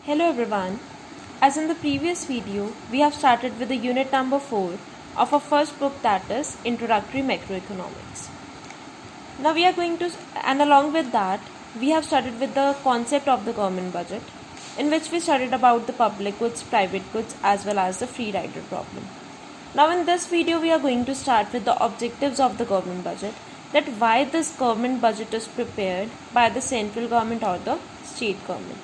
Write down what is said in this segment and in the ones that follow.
Hello everyone. As in the previous video, we have started with the unit number 4 of our first book, that is Introductory Macroeconomics. Now we are going to, and along with that, we have started with the concept of the government budget, in which we studied about the public goods, private goods, as well as the free rider problem. Now in this video, we are going to start with the objectives of the government budget, that why this government budget is prepared by the central government or the state government.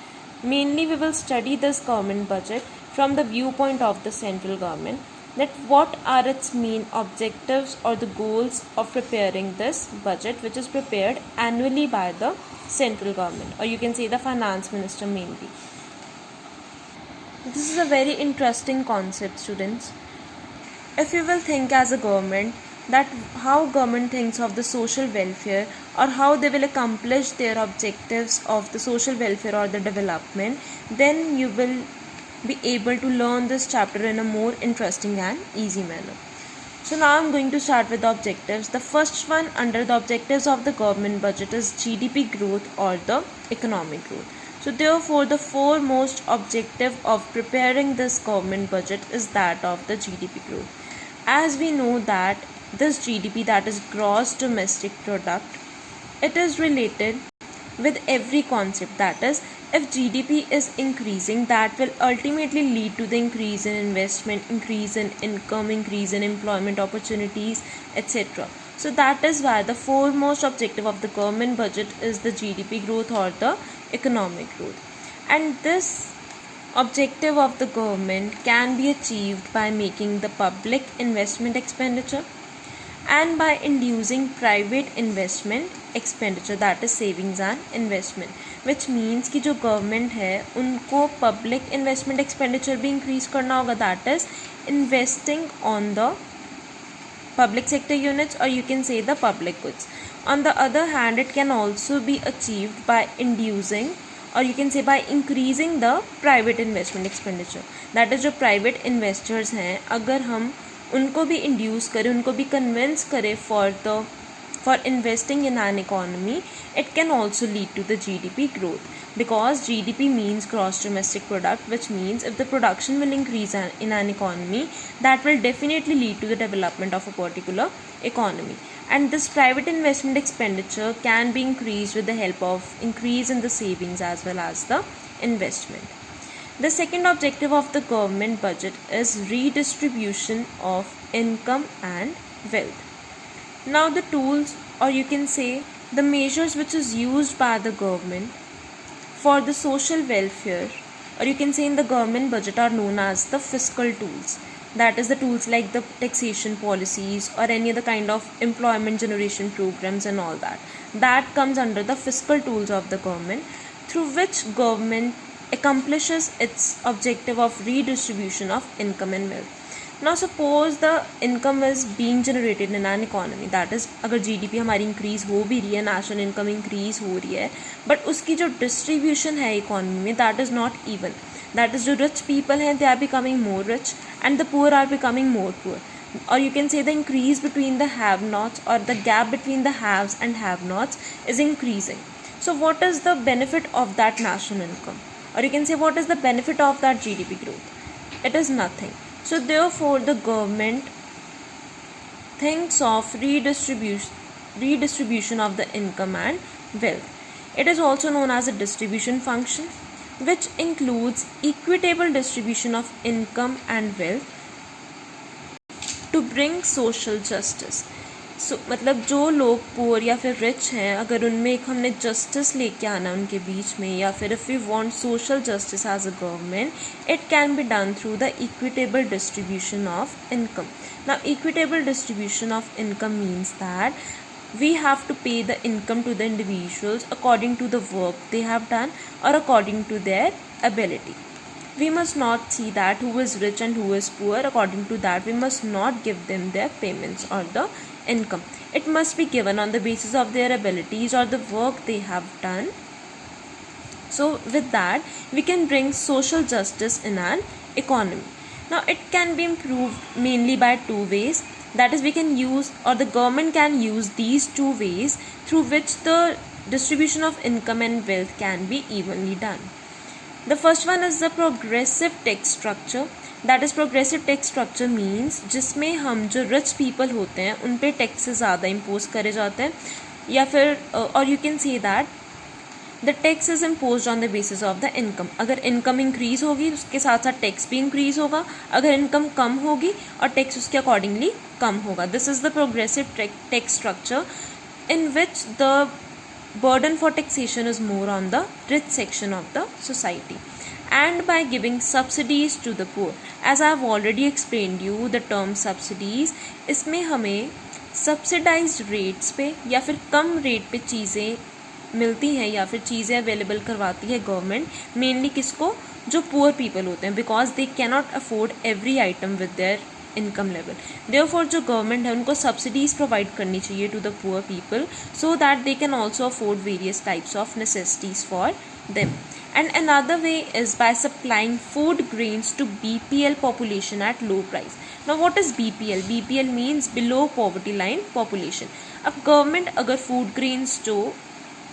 Mainly we will study this government budget from the viewpoint of the central government, that what are its main objectives or the goals of preparing this budget, which is prepared annually by the central government, or you can say the finance minister mainly. This is a very interesting concept, students. If you will think as a government, that how government thinks of the social welfare or how they will accomplish their objectives of the social welfare or the development, then you will be able to learn this chapter in a more interesting and easy manner. So now I'm going to start with the objectives. The first one under the objectives of the government budget is GDP growth or the economic growth. So therefore the foremost objective of preparing this government budget is that of the GDP growth. As we know that this GDP, that is gross domestic product, it is related with every concept. That is, if GDP is increasing, that will ultimately lead to the increase in investment, increase in income, increase in employment opportunities, etc. So that is why the foremost objective of the government budget is the GDP growth or the economic growth. And this objective of the government can be achieved by making the public investment expenditure and by inducing private investment expenditure, that is savings and investment, which means कि जो government है उनको public investment expenditure भी increase करना होगा, that is investing on the public sector units, or you can say the public goods. On the other hand, it can also be achieved by inducing, or you can say by increasing the private investment expenditure. That is, जो private investors हैं, अगर हम उनको भी induce करें, उनको भी convince करें for investing in an economy, it can also lead to the GDP growth, because GDP means gross domestic product, which means if the production will increase in an economy, that will definitely lead to the development of a particular economy. And this private investment expenditure can be increased with the help of increase in the savings as well as the investment. The second objective of the government budget is redistribution of income and wealth. Now the tools, or you can say the measures which is used by the government for the social welfare, or you can say in the government budget, are known as the fiscal tools. That is the tools like the taxation policies or any other kind of employment generation programs and all that. That comes under the fiscal tools of the government, through which government accomplishes its objective of redistribution of income and wealth. Now suppose the income is being generated in an economy, that is अगर GDP हमारी increase हो भी रही है, national income increase हो रही है, but उसकी जो distribution है economy में, that is not even. That is, जो rich people हैं, they are becoming more rich and the poor are becoming more poor. Or you can say the increase between the have-nots, or the gap between the haves and have-nots is increasing. So what is the benefit of that national income? Or you can say what is the benefit of that GDP growth? It is nothing. So therefore the government thinks of redistribution of the income and wealth. It is also known as a distribution function, which includes equitable distribution of income and wealth to bring social justice. So मतलब जो लोग poor या फिर rich हैं, अगर उनमें एक हमने जस्टिस लेके आना उनके बीच में, या फिर if we want social justice as a government, it can be done through the equitable distribution of income. Now equitable distribution of income means that we have to pay the income to the individuals according to the work they have done or according to their ability. We must not see that who is rich and who is poor. According to that, we must not give them their payments or the income. It must be given on the basis of their abilities or the work they have done. So with that, we can bring social justice in an economy. Now it can be improved mainly by two ways. That is, we can use, or the government can use, these two ways through which the distribution of income and wealth can be evenly done. The first one is the progressive tax structure. That is progressive tax structure means जिसमें हम जो rich people होते हैं उन पे taxes ज़्यादा impose करे जाते हैं, या फिर और you can say that the tax is impose on the basis of the income. अगर इनकम इंक्रीज होगी उसके साथ साथ टैक्स भी इंक्रीज होगा, अगर इनकम कम होगी और टैक्स उसके अकॉर्डिंगली कम होगा. This is the progressive tax structure in which the burden for taxation is more on the rich section of the society, and by giving subsidies to the poor. As I have already explained you the term subsidies, इसमें हमें subsidized rates पे या फिर कम rate पे चीज़ें मिलती हैं या फिर चीज़ें अवेलेबल करवाती है गवर्नमेंट, मेनली किसको, जो पुअर पीपल होते हैं, because they cannot afford every item with their income level. Therefore जो गवर्नमेंट है उनको सब्सिडीज़ प्रोवाइड करनी चाहिए to the poor people so that they can also afford various types of necessities for them. And another way is by supplying food grains to BPL population at low price. Now what is BPL? BPL means below poverty line population. अब government अगर food grains जो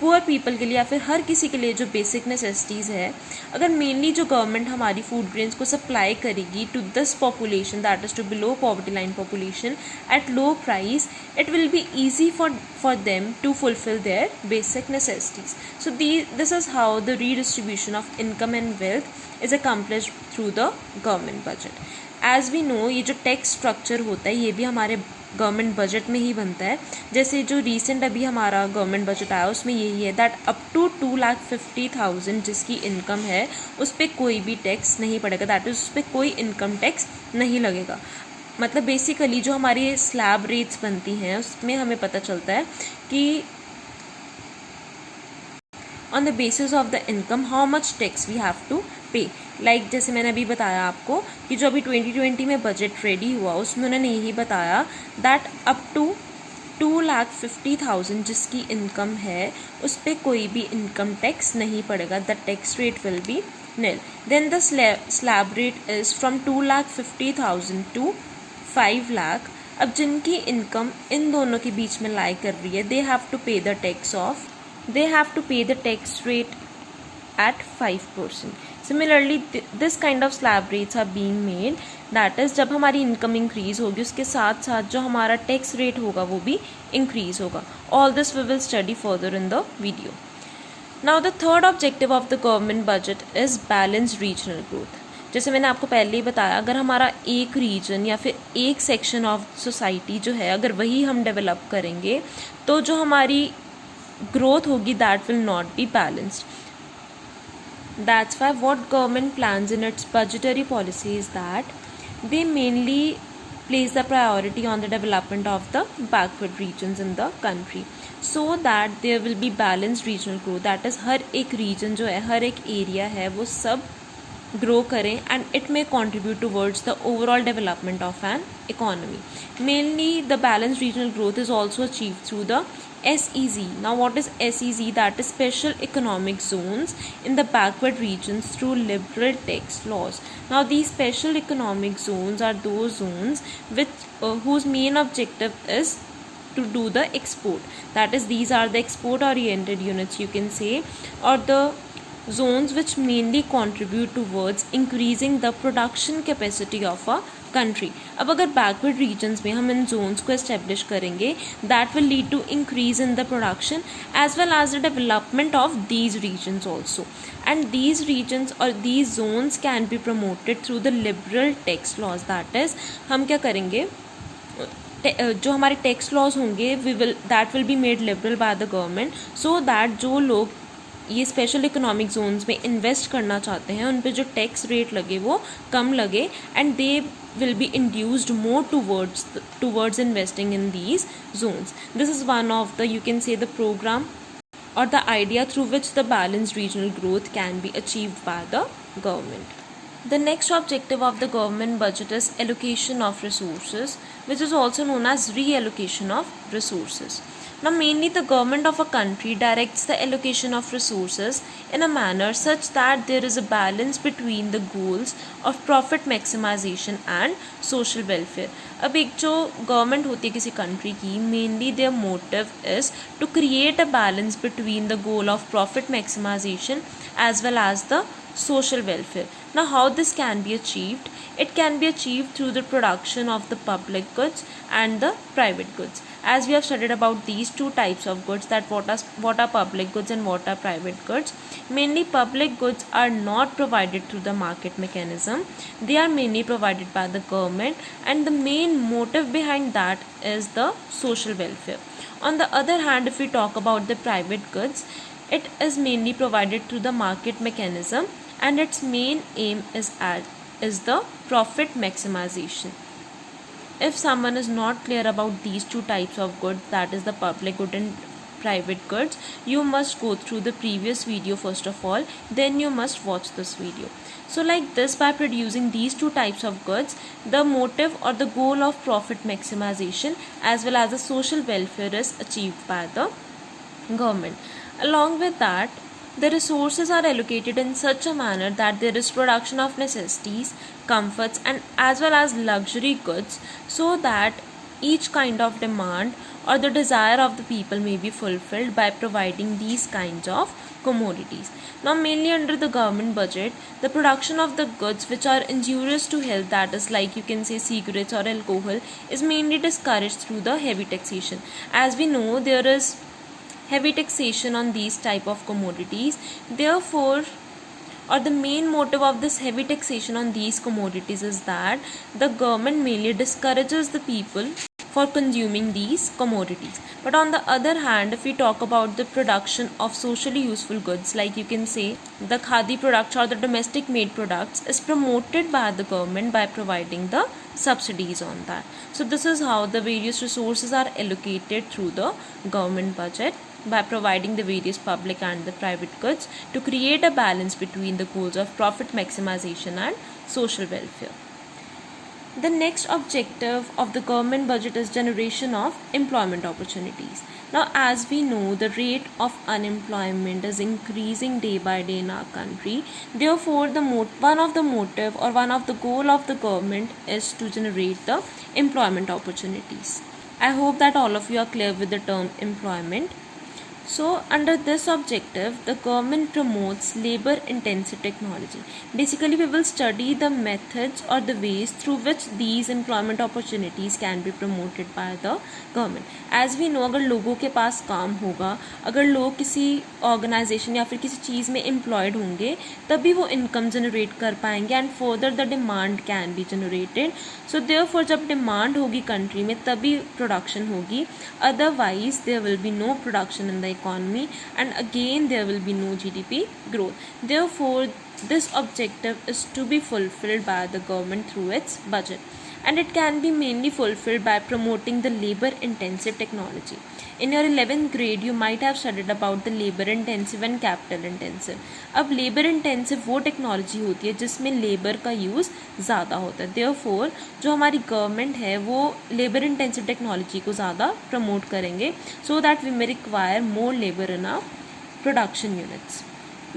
poor people के लिए या फिर हर किसी के लिए जो बेसिक नेसेसिटीज़ है, अगर मेनली जो गवर्नमेंट हमारी फूड ग्रेन्स को सप्लाई करेगी to this population, that is to below poverty line population at low price, it will be easy for them to fulfill their basic necessities. So this is how the redistribution of income and wealth is accomplished through the government budget. As we know, ये जो tax structure होता है ये भी हमारे government budget में ही बनता है. जैसे जो रिसेंट अभी हमारा गवर्नमेंट बजट आया उसमें यही है दैट अप टू 2,50,000 जिसकी इनकम है उस पर कोई भी टैक्स नहीं पड़ेगा, दैट इज़ उस पर कोई इनकम टैक्स नहीं लगेगा. मतलब बेसिकली जो हमारी स्लैब रेट्स बनती हैं उसमें हमें पता चलता है कि on the basis of the income how much tax we have to pay. Like जैसे मैंने अभी बताया आपको कि जो अभी 2020 में बजट रेडी हुआ उसमें उन्होंने यही बताया दैट अप टू 2,50,000 जिसकी इनकम है उस पर कोई भी इनकम टैक्स नहीं पड़ेगा, the tax rate will be nil. Then the slab rate is from 2,50,000 to 5 lakh. अब जिनकी इनकम इन दोनों के बीच में लाई कर रही है दे हैव टू पे the tax rate at 5%. Similarly, this kind of slab rates are being made, that is जब हमारी इनकम इंक्रीज होगी उसके साथ साथ जो हमारा टैक्स रेट होगा वो भी इंक्रीज होगा. All this we will study further in the video. Now the third objective of the government budget is balanced regional growth. जैसे मैंने आपको पहले ही बताया, अगर हमारा एक रीजन या फिर एक सेक्शन ऑफ सोसाइटी जो है अगर वही हम डेवलप करेंगे तो जो हमारी ग्रोथ होगी that will not be balanced. That's why what government plans in its budgetary policy is that they mainly place the priority on the development of the backward regions in the country so that there will be balanced regional growth. That is हर एक region जो है हर एक area है वो सब grow करें and it may contribute towards the overall development of an economy. Mainly the balanced regional growth is also achieved through the SEZ. Now what is SEZ? That is special economic zones in the backward regions through liberal tax laws. Now these special economic zones are those zones whose main objective is to do the export. That is these are the export oriented units you can say, or the zones which mainly contribute towards increasing the production capacity of a country. अब अगर backward regions में हम इन zones को establish करेंगे that will lead to increase in the production as well as the development of these regions also, and these regions or these zones can be promoted through the liberal tax laws. That is हम क्या करेंगे, जो हमारे tax laws होंगे that will be made liberal by the government so that जो लोग ये special economic zones में इन्वेस्ट करना चाहते हैं उन पे जो टैक्स रेट लगे वो कम लगे and they will be induced more towards investing in these zones. This is one of the, you can say, the program or the idea through which the balanced regional growth can be achieved by the government. The next objective of the government budget is allocation of resources, which is also known as reallocation of resources. Now, mainly the government of a country directs the allocation of resources in a manner such that there is a balance between the goals of profit maximization and social welfare. अब एक जो government होती है किसी country की, mainly their motive is to create a balance between the goal of profit maximization as well as the social welfare. Now, how this can be achieved? It can be achieved through the production of the public goods and the private goods. As we have studied about these two types of goods, that what are public goods and what are private goods. Mainly public goods are not provided through the market mechanism. They are mainly provided by the government, and the main motive behind that is the social welfare. On the other hand, if we talk about the private goods, it is mainly provided through the market mechanism, and its main aim is the profit maximization. If someone is not clear about these two types of goods, that is the public good and private goods, you must go through the previous video first of all, then you must watch this video. So like this, by producing these two types of goods, the motive or the goal of profit maximization as well as the social welfare is achieved by the government. Along with that, the resources are allocated in such a manner that there is production of necessities, comforts, and as well as luxury goods, so that each kind of demand or the desire of the people may be fulfilled by providing these kinds of commodities. Now, mainly under the government budget, the production of the goods which are injurious to health, that is like you can say cigarettes or alcohol, is mainly discouraged through the heavy taxation. As we know, there is heavy taxation on these type of commodities. Therefore, or the main motive of this heavy taxation on these commodities is that the government mainly discourages the people for consuming these commodities. But on the other hand, if we talk about the production of socially useful goods, like you can say the khadi products or the domestic made products, is promoted by the government by providing the subsidies on that. So this is how the various resources are allocated through the government budget, by providing the various public and the private goods to create a balance between the goals of profit maximization and social welfare. The next objective of the government budget is generation of employment opportunities. Now, as we know, the rate of unemployment is increasing day by day in our country. Therefore, one of the motive or one of the goal of the government is to generate the employment opportunities. I hope that all of you are clear with the term employment. So, under this objective, the government promotes labor-intensive technology. Basically, we will study the methods or the ways through which these employment opportunities can be promoted by the government. As we know, अगर लोगों के पास काम होगा, अगर लोग किसी organisation या फिर किसी चीज़ में एम्प्लॉयड होंगे, तभी वो इनकम जनरेट कर पाएंगे, and further the demand can be generated. So therefore जब डिमांड होगी कंट्री में, तभी प्रोडक्शन होगी. Otherwise there will be no production in the economy, and again there will be no GDP growth. Therefore, this objective is to be fulfilled by the government through its budget, and it can be mainly fulfilled by promoting the labor intensive technology. In your 11th grade, you might have studied about the labor intensive and capital intensive. अब labor intensive वो technology होती है जिसमें labour का use ज़्यादा होता है. Therefore, जो हमारी गवर्नमेंट है वो labor intensive टेक्नोलॉजी को ज़्यादा प्रमोट करेंगे, so that we may require more labor in our production units.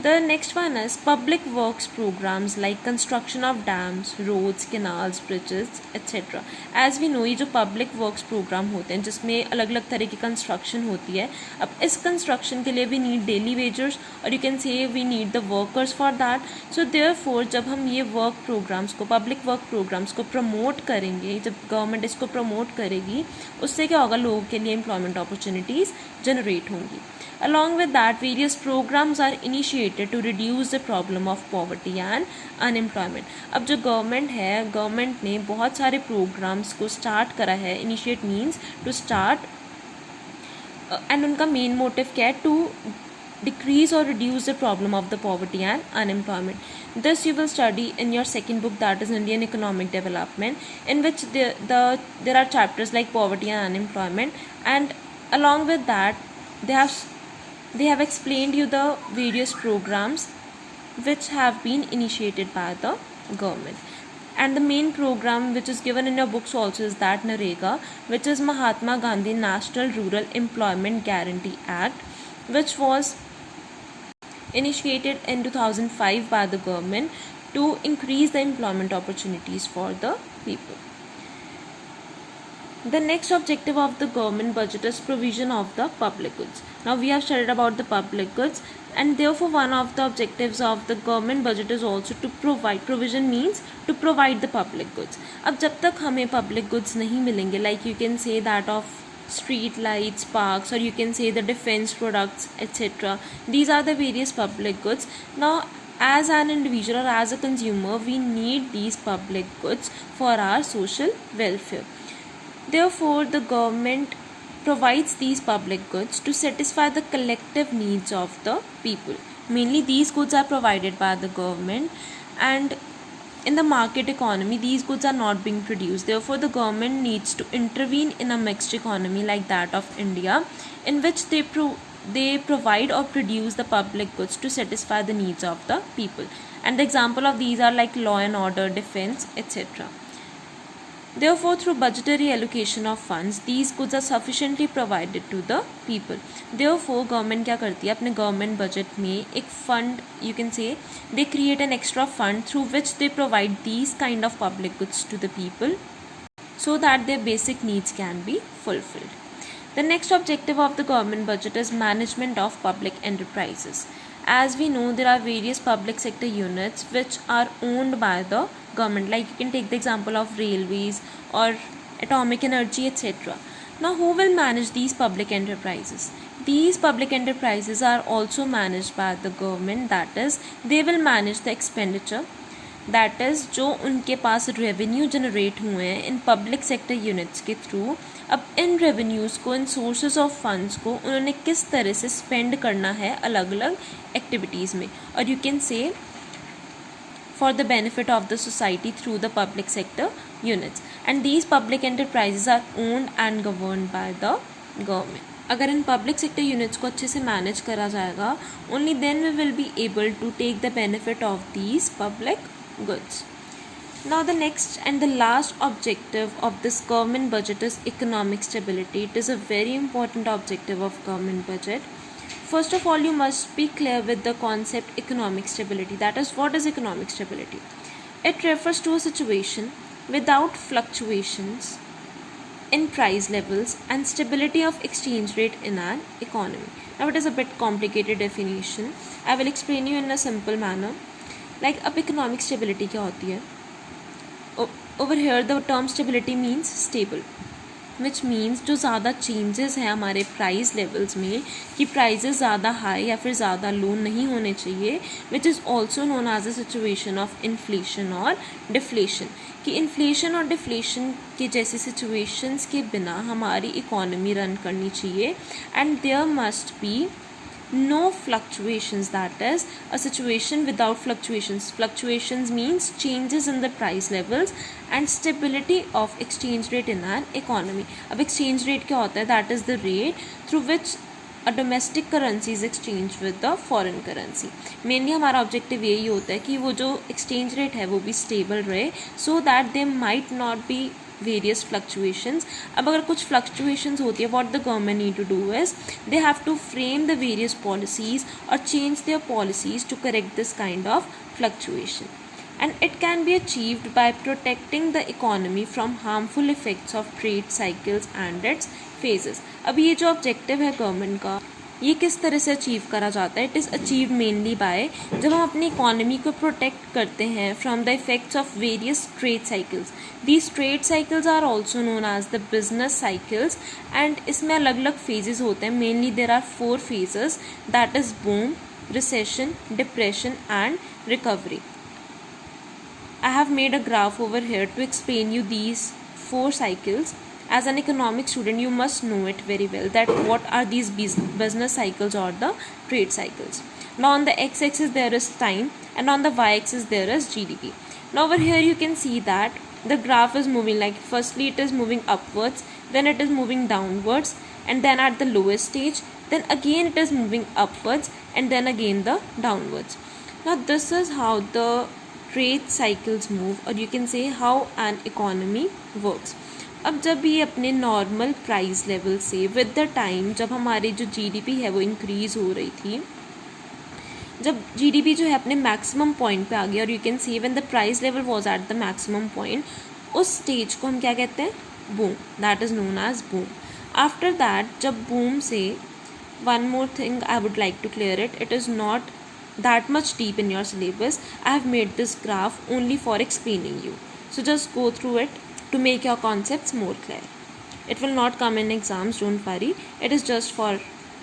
The next one is public works programs like construction of dams, roads, canals, bridges, etc. As we know, ये जो public works program होते हैं जिसमें अलग अलग तरह की construction होती है. अब इस construction के लिए we need daily wagers, और you can say we need the workers for that. So therefore, जब हम ये work programs को, public work programs को promote करेंगे, जब government इसको promote करेगी, उससे क्या होगा, लोगों के लिए employment opportunities generate होंगी. Along with that, various programs are initiated to reduce the problem of poverty and unemployment. अब जो गवर्नमेंट है, गवर्नमेंट ने बहुत सारे प्रोग्राम्स को स्टार्ट करा है. Initiate means to start, and उनका मेन मोटिव क्या है, to decrease or reduce the problem of the poverty and unemployment. This you will study in your second book, that is Indian Economic Development, in which there are chapters like poverty and unemployment, and along with that they have explained you the various programs which have been initiated by the government. And the main program which is given in your books also is that NREGA, which is Mahatma Gandhi National Rural Employment Guarantee Act, which was initiated in 2005 by the government to increase the employment opportunities for the people. The next objective of the government budget is provision of the public goods. Now we have studied about the public goods, and therefore one of the objectives of the government budget is also to provide. Provision means to provide the public goods. अब जब तक हमें public goods नहीं मिलेंगे, like you can say that of street lights, parks, or you can say the defense products, etc. These are the various public goods. Now as an individual or as a consumer, we need these public goods for our social welfare. Therefore, the government provides these public goods to satisfy the collective needs of the people. Mainly these goods are provided by the government, and in the market economy these goods are not being produced. Therefore, the government needs to intervene in a mixed economy like that of India, in which they provide or produce the public goods to satisfy the needs of the people. And the example of these are like law and order, defense, etc. Therefore, through budgetary allocation of funds, these goods are sufficiently provided to the people. Therefore, government क्या करती है अपने government budget में एक fund, you can say they create an extra fund through which they provide these kind of public goods to the people so that their basic needs can be fulfilled. The next objective of the government budget is management of public enterprises. As we know, there are various public sector units which are owned by the government, like you can take the example of railways or atomic energy, etc. Now who will manage these public enterprises? These public enterprises are also managed by the government, that is they will manage the expenditure, that is जो उनके पास revenue generate हुए हैं in public sector units के through, अब इन revenues को, इन sources of funds को उन्होंने किस तरह से स्पेंड करना है अलग अलग एक्टिविटीज़ में, और यू कैन से for the benefit of the society through the public sector units. And these public enterprises are owned and governed by the government. अगर इन public sector units को अच्छे से manage करा जाएगा, only then we will be able to take the benefit of these public goods. Now the next and the last objective of this government budget is economic stability. It is a very important objective of government budget. First of all, you must be clear with the concept economic stability. That is, what is economic stability? It refers to a situation without fluctuations in price levels and stability of exchange rate in an economy. Now it is a bit complicated definition. I will explain you in a simple manner. Like, अब economic stability क्या होती है? Over here the term stability means stable, which means जो ज़्यादा changes हैं हमारे price levels में, कि प्राइजेस ज़्यादा हाई या फिर ज़्यादा लो नहीं होने चाहिए, which is also known as a situation of inflation और deflation. कि इन्फ्लेशन और डिफ्लेशन के जैसे सिचुएशंस के बिना हमारी इकोनॉमी रन करनी चाहिए, and there must be no fluctuations, that is a situation without fluctuations. Fluctuations means changes in the price levels and stability of exchange rate in an economy. अब exchange rate क्या होता है? That is the rate through which a domestic currency is exchanged with the foreign currency. Mainly हमारा objective यही होता है कि वो जो exchange rate है वो भी stable रहे, so that there might not be various fluctuations. अब अगर कुछ fluctuations होती है, what the government need to do is they have to frame the various policies or change their policies to correct this kind of fluctuation. And it can be achieved by protecting the economy from harmful effects of trade cycles and its phases. अब ये जो objective है government का, ये किस तरह से achieve करा जाता है? It is achieve mainly by जब हम अपनी इकोनॉमी को प्रोटेक्ट करते हैं from the effects of various trade cycles. These trade cycles are also known as the business cycles, and इसमें अलग अलग फेजेस होते हैं. Mainly there are 4 phases, that is boom, recession, depression and recovery. I have made a graph over here to explain you these 4 cycles. As an economic student, you must know it very well that what are these business cycles or the trade cycles. Now on the x-axis there is time, and on the y-axis there is GDP. Now over here you can see that the graph is moving, like firstly it is moving upwards, then it is moving downwards, and then at the lowest stage, then again it is moving upwards, and then again the downwards. Now this is how the trade cycles move, or you can say how an economy works. अब जब ये अपने normal price level से with the time, जब हमारी जो GDP है वो इंक्रीज़ हो रही थी, जब जीडीपी जो है अपने मैक्सिमम पॉइंट पे आ गया, और you can see when the price level was at the maximum point, उस स्टेज को हम क्या कहते हैं? Boom. That is known as boom. After that, जब बूम से, one more thing I would like to clear it. It is not that much deep in your syllabus. I have made this graph only for explaining you. So just go through it to make your concepts more clear. It will not come in exams, don't worry. It is just for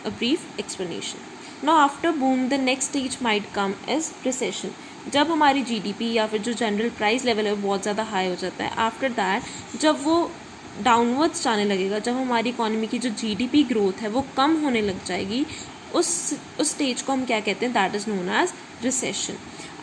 a brief explanation. Now after boom, the next stage might come is recession. जब हमारी GDP या फिर जो general price level है बहुत ज़्यादा high हो जाता है, आफ्टर दैट जब वो डाउनवर्ड्स जाने लगेगा, जब हमारी इकोनॉमी की जो जीडीपी ग्रोथ है वो कम होने लग जाएगी, उस स्टेज को हम क्या कहते हैं? That is known as recession.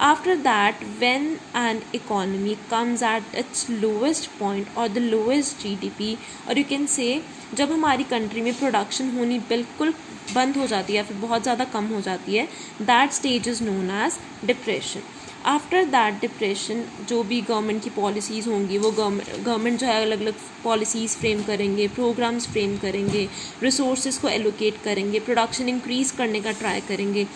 After that, when an economy comes at its lowest point और द लोएस्ट जीडीपी, और यू कैन से जब हमारी कंट्री में प्रोडक्शन होनी बिल्कुल बंद हो जाती है, फिर बहुत ज़्यादा कम हो जाती है, that stage is known as depression. After that depression, जो भी गवर्नमेंट की पॉलिसीज़ होंगी, वो गवर्नमेंट जो है अलग अलग पॉलिसीज़ फ्रेम करेंगे, प्रोग्राम्स फ्रेम करेंगे, रिसोर्सेज को एलोकेट करेंगे, प्रोडक्शन इंक्रीज़ करने का ट्राई करेंगे,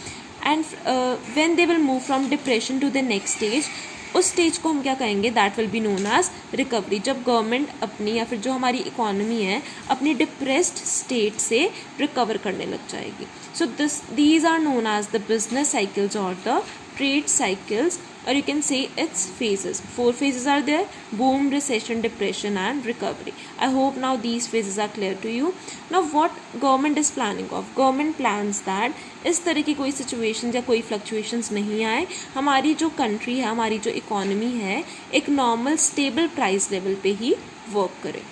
and when they will move from depression to the next stage, उस स्टेज को हम क्या कहेंगे? That will be known as recovery. जब गवर्नमेंट अपनी या फिर जो हमारी इकोनॉमी है अपनी डिप्रेस्ड स्टेट से रिकवर करने लग जाएगी. सो these are known as the business cycles or the trade cycles, or you can say its phases. 4 phases are there: boom, recession, depression and recovery. I hope now these phases are clear to you. Now what government is planning of? Government plans that इस तरह की कोई situation या कोई fluctuations नहीं आए, हमारी जो कंट्री है, हमारी जो इकोनॉमी है, एक नॉर्मल स्टेबल प्राइस लेवल पे ही वर्क करे.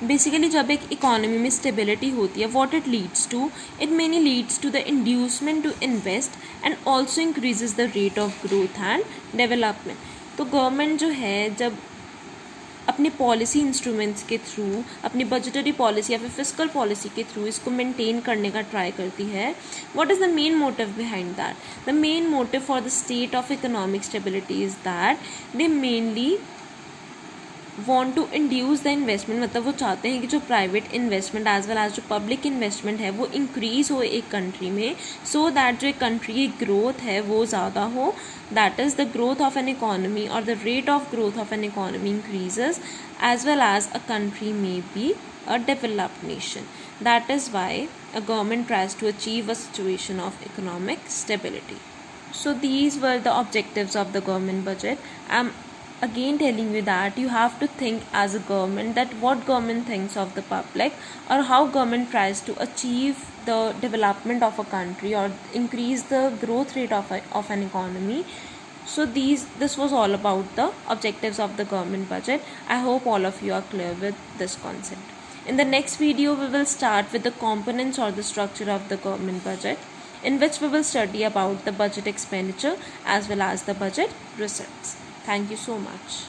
बेसिकली जब एक इकोनॉमी में स्टेबिलिटी होती है, what it leads to? It mainly leads to the inducement to invest and also increases the rate of growth and development. तो गवर्नमेंट जो है जब अपने पॉलिसी इंस्ट्रूमेंट्स के थ्रू, अपनी बजटरी पॉलिसी या फिर फिस्कल पॉलिसी के थ्रू इसको मेंटेन करने का ट्राई करती है, what is the main motive behind that? The main motive for the state of economic stability is that they mainly want to induce the investment. मतलब वो चाहते हैं कि जो private investment as well as जो public investment है वो increase हो एक कंट्री में, सो दैट जो एक कंट्री की ग्रोथ है वो ज़्यादा हो. That is the growth of an economy और the rate of growth of an economy increases as well as a country में be a developed nation. That is why a government tries to achieve a situation of economic stability. So these were the objectives of the government budget. I'm again telling you that you have to think as a government that what government thinks of the public, or how government tries to achieve the development of a country or increase the growth rate of an economy. So this was all about the objectives of the government budget. I hope all of you are clear with this concept. In the next video, we will start with the components or the structure of the government budget, in which we will study about the budget expenditure as well as the budget receipts. Thank you so much.